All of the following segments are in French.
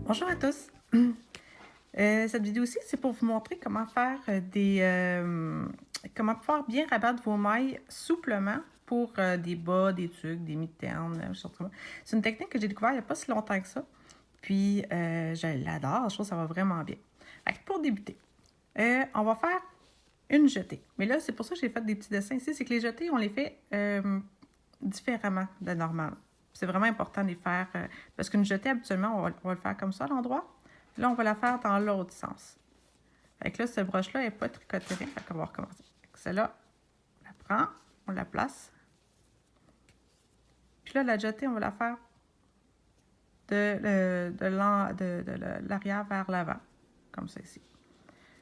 Bonjour à tous. Cette vidéo-ci, c'est pour vous montrer comment faire comment pouvoir bien rabattre vos mailles souplement pour des bas, des tuques, des mitaines, choses comme ça. C'est une technique que j'ai découvert il n'y a pas si longtemps que ça. Puis, je l'adore, je trouve que ça va vraiment bien. Fait que pour débuter, on va faire une jetée. Mais là, c'est pour ça que j'ai fait des petits dessins ici. C'est que les jetées, on les fait différemment de normal. C'est vraiment important de les faire, parce qu'une jetée, habituellement, on va le faire comme ça à l'endroit. Là, on va la faire dans l'autre sens. Fait que là, cette broche-là n'est pas tricotée. Fait qu'on va recommencer. Celle-là, on la prend, on la place. Puis là, la jetée, on va la faire de l'arrière vers l'avant, comme ça ici.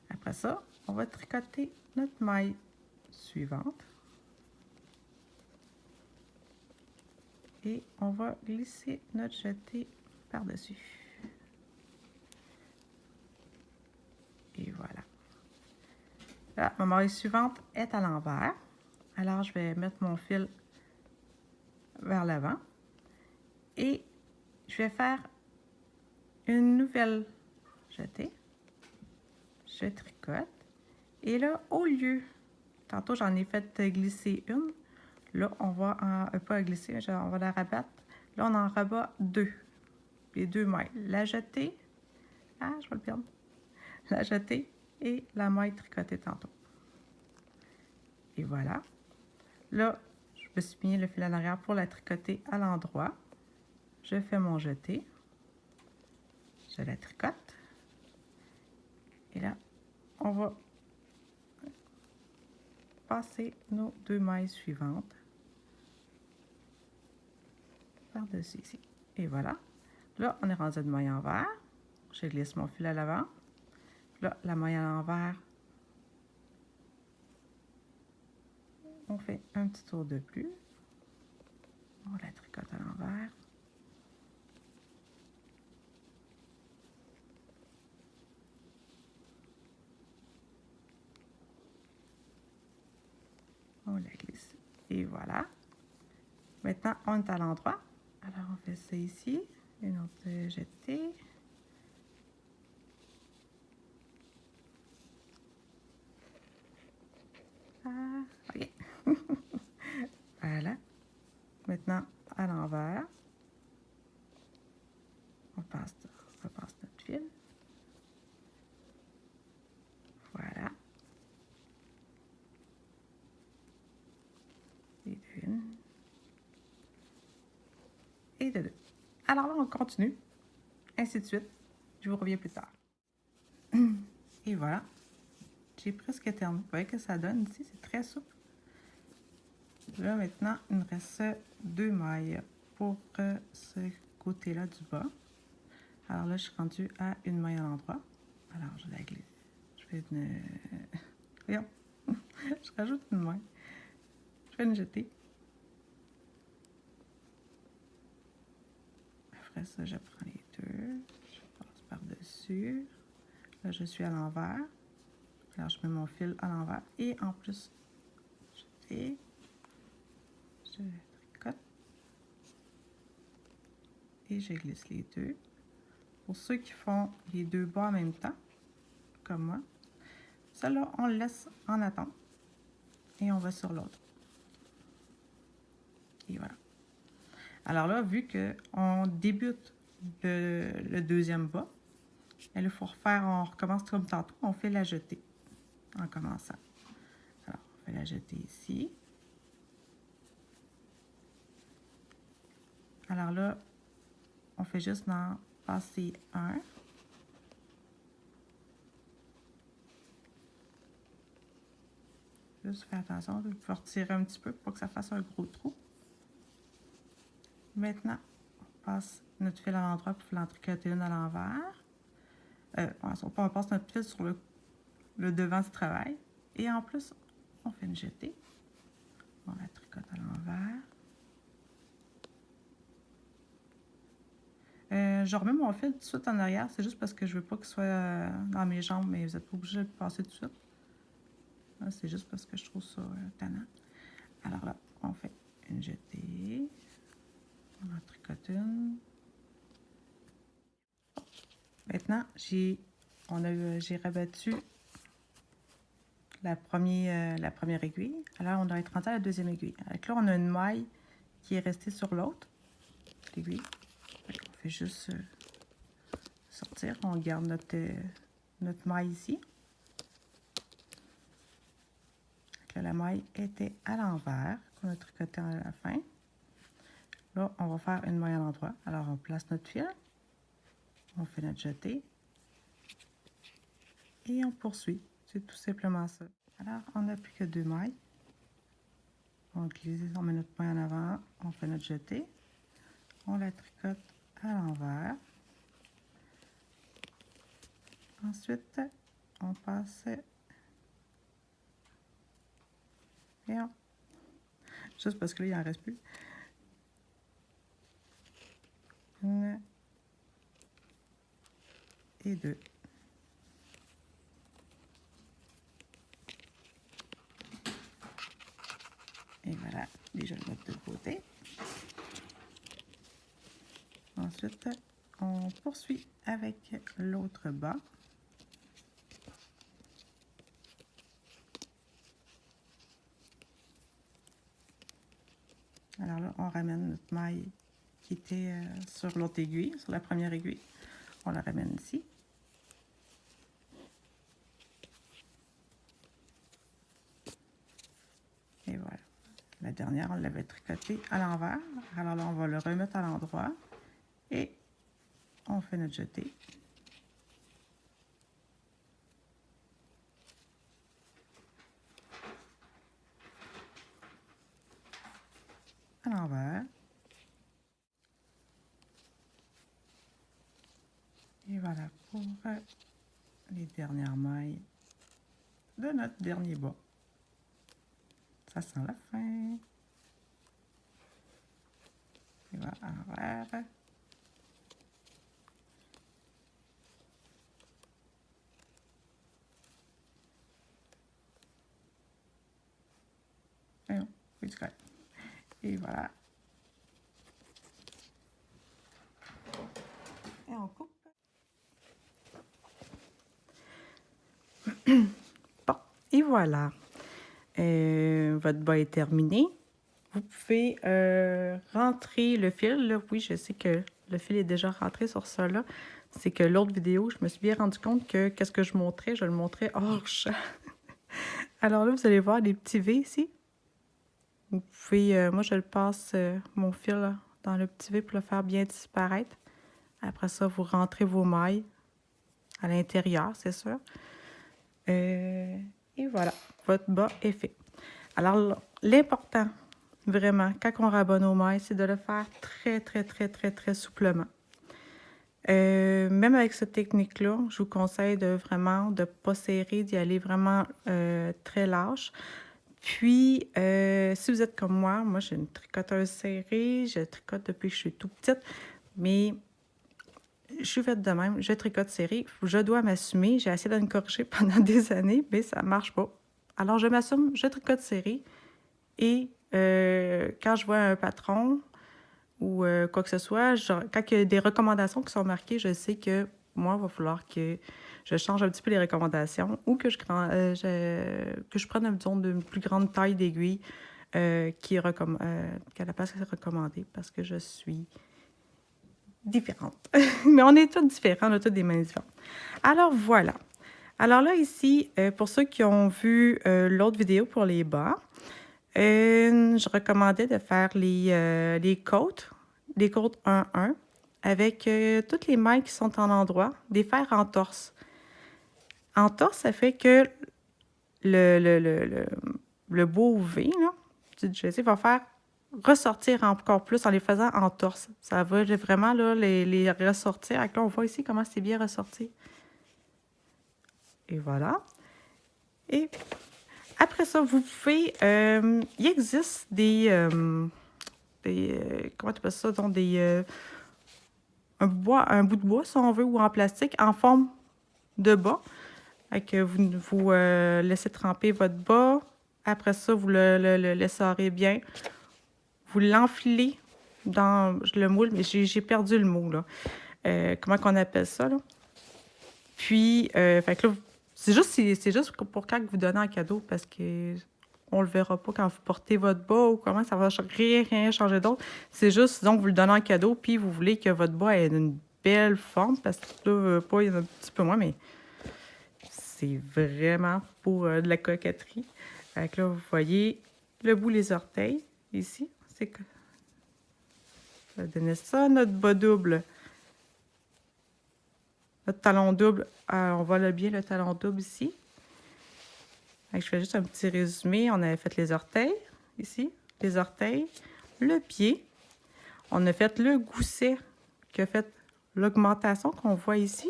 Après ça, on va tricoter notre maille suivante. Et on va glisser notre jetée par-dessus. Et voilà. Là, ma maille suivante est à l'envers. Alors, je vais mettre mon fil vers l'avant. Et je vais faire une nouvelle jetée. Je tricote. Et là, au lieu, tantôt j'en ai fait glisser une. Là, on va pas glisser, on va la rabattre. Là, on en rabat deux. Les deux mailles. La jetée. Ah, je vais le perdre. La jetée et la maille tricotée tantôt. Et voilà. Là, je me suis mis le fil à l'arrière pour la tricoter à l'endroit. Je fais mon jeté. Je la tricote. Et là, on va passer nos deux mailles suivantes par-dessus ici. Et voilà. Là, on est rendu à une maille envers. Je glisse mon fil à l'avant. Là, la maille à l'envers. On fait un petit tour de plus. On la tricote à l'envers. On la glisse. Et voilà. Maintenant, on est à l'endroit. Alors, on fait ça ici. Une autre jetée. Ah, ok. Voilà. Maintenant, à l'envers. On passe notre fil. Voilà. Et une. Et de deux. Alors là, on continue. Ainsi de suite. Je vous reviens plus tard. Et voilà. J'ai presque terminé. Vous voyez que ça donne ici, c'est très souple. Là, maintenant, il me reste deux mailles pour ce côté-là du bas. Alors là, je suis rendue à une maille à l'endroit. Alors, je la glisse. Je fais une... Voyons. Je rajoute une maille. Je fais une jetée. Après ça, je prends les deux. Je passe par-dessus. Là, je suis à l'envers. Alors, je mets mon fil à l'envers. Et en plus, je tricote. Et je glisse les deux. Pour ceux qui font les deux bas en même temps, comme moi, celle-là, on le laisse en attente. Et on va sur l'autre. Et voilà. Alors là, vu qu'on débute le deuxième bas, il faut refaire, on recommence comme tantôt, on fait la jetée en commençant. Alors, on fait la jetée ici. Alors là, on fait juste en passer un. Juste faire attention, il faut retirer un petit peu pour pas que ça fasse un gros trou. Maintenant, on passe notre fil à l'endroit pour l'en tricoter une à l'envers. On passe notre fil sur le devant du travail. Et en plus, on fait une jetée. On la tricote à l'envers. Je remets mon fil tout de suite en arrière. C'est juste parce que je veux pas qu'il soit dans mes jambes, mais vous n'êtes pas obligé de le passer tout de suite. C'est juste parce que je trouve ça tannant. Alors là, on fait une jetée. On en tricote une. maintenant, j'ai rabattu la première aiguille. Alors, on doit être rendu à la deuxième aiguille. Donc là, on a une maille qui est restée sur l'autre, l'aiguille. On fait juste sortir. On garde notre maille ici. Donc là, la maille était à l'envers, qu'on a tricoté à la fin. Là, on va faire une maille à l'endroit. Alors, on place notre fil. On fait notre jeté. Et on poursuit. C'est tout simplement ça. Alors, on n'a plus que 2 mailles. On glisse, on met notre maille en avant, on fait notre jeté. On la tricote à l'envers. Ensuite, on passe... Et on... Juste parce que là, il n'en reste plus. 1 et 2. Et voilà, déjà le mettre de côté. Ensuite, on poursuit avec l'autre bas. Alors là, on ramène notre maille qui était sur l'autre aiguille, sur la première aiguille. On la ramène ici. Et voilà. La dernière, on l'avait tricotée à l'envers. Alors là, on va le remettre à l'endroit. Et on fait notre jeté. À l'envers. Et voilà pour les dernières mailles de notre dernier bas. Ça sent la fin. Et voilà, à l'envers. Et voilà. Et on coupe. Bon, et voilà. Votre bas est terminé. Vous pouvez rentrer le fil. Là, oui, je sais que le fil est déjà rentré sur ça là. C'est que l'autre vidéo, je me suis bien rendu compte que qu'est-ce que je montrais, je le montrais hors champ. Alors là, vous allez voir des petits V ici. Vous pouvez, moi je le passe mon fil là, dans le petit V pour le faire bien disparaître. Après ça, vous rentrez vos mailles à l'intérieur, c'est sûr. Et voilà, votre bas est fait. Alors, l'important, vraiment, quand on rabat nos mailles, c'est de le faire très souplement. Même avec cette technique-là, je vous conseille de vraiment de ne pas serrer, d'y aller vraiment très lâche. Puis, si vous êtes comme moi j'ai une tricoteuse serrée, je tricote depuis que je suis toute petite, mais je suis faite de même, je tricote serré, je dois m'assumer, j'ai essayé de me corriger pendant des années, mais ça ne marche pas. Alors, je m'assume, je tricote serré, et quand je vois un patron ou quoi que ce soit, quand il y a des recommandations qui sont marquées, je sais que moi, il va falloir que je change un petit peu les recommandations ou que je prenne, disons, d'une plus grande taille d'aiguille qu'à la place que c'est recommandé parce que je suis différente. Mais on est tous différents, on a tous des mains différentes. Alors, voilà. Alors là, ici, pour ceux qui ont vu l'autre vidéo pour les bas, je recommandais de faire les côtes 1-1 avec toutes les mailles qui sont en endroit, des faire en torse. En torse, ça fait que le beau V, là, du jersey, va faire ressortir encore plus en les faisant en torse. Ça va vraiment là, les ressortir. Donc là, on voit ici comment c'est bien ressorti. Et voilà. Et après ça, vous pouvez... il existe comment tu appelles ça? Donc un bout de bois, si on veut, ou en plastique, en forme de bas. Vous laissez tremper votre bas. Après ça, vous le laisserez bien. Vous l'enfilez dans le moule, mais j'ai perdu le mot, là. Comment qu'on appelle ça, là? Puis, fait que là, c'est juste pour quand vous donnez un cadeau, parce que on le verra pas quand vous portez votre bas ou comment, ça va rien changer d'autre. C'est juste, donc, vous le donnez en cadeau, puis vous voulez que votre bas ait une belle forme, parce que là, pas, il y en a un petit peu moins, mais c'est vraiment pour de la coquetterie. Fait que là, vous voyez le bout des orteils, ici. C'est que ça va donner ça, notre bas double. Notre talon double, on voit bien le talon double ici. Je fais juste un petit résumé. On avait fait les orteils, ici, les orteils, le pied. On a fait le gousset qui a fait l'augmentation qu'on voit ici.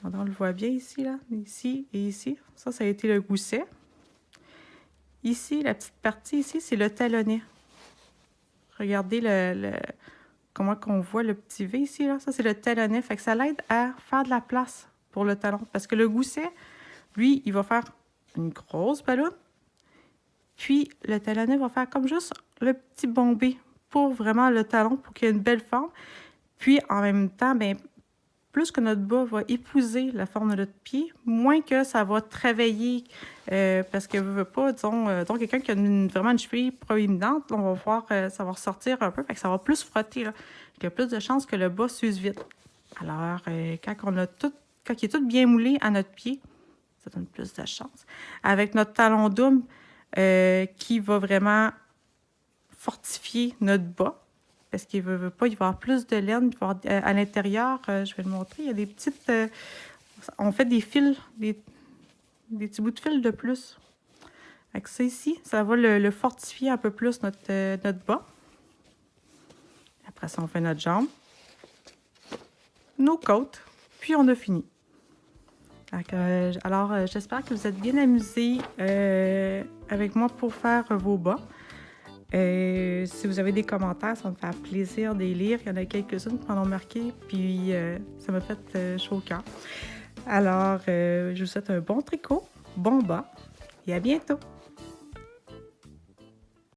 On le voit bien ici, là, ici et ici. Ça a été le gousset. Ici, la petite partie ici, c'est le talonnet. Regardez comment qu'on voit le petit V ici, là. Ça, c'est le talonnet. Fait que ça l'aide à faire de la place pour le talon. Parce que le gousset, lui, il va faire une grosse ballonne. Puis, le talonnet va faire comme juste le petit bombé pour vraiment le talon, pour qu'il y ait une belle forme. Puis, en même temps, bien, plus que notre bas va épouser la forme de notre pied, moins que ça va travailler, parce que veut pas, disons quelqu'un qui a vraiment une cheville proéminente, on va voir, ça va ressortir un peu, fait que ça va plus frotter, là. Il y a plus de chances que le bas s'use vite. Alors, quand il est tout bien moulé à notre pied, ça donne plus de chance. Avec notre talon double, qui va vraiment fortifier notre bas, parce qu'il veut pas, il va y avoir plus de laine. Il va y avoir, à l'intérieur, je vais le montrer, il y a des petites... on fait des fils, des petits bouts de fil de plus. Avec ça ici, ça va le fortifier un peu plus, notre bas. Après ça, on fait notre jambe, nos côtes, puis on a fini. Alors, j'espère que vous êtes bien amusés avec moi pour faire vos bas. Si vous avez des commentaires, ça va me faire plaisir de les lire. Il y en a quelques-unes qui m'en ont marqué, puis ça m'a fait chaud au cœur. Alors, je vous souhaite un bon tricot, bon bas, et à bientôt!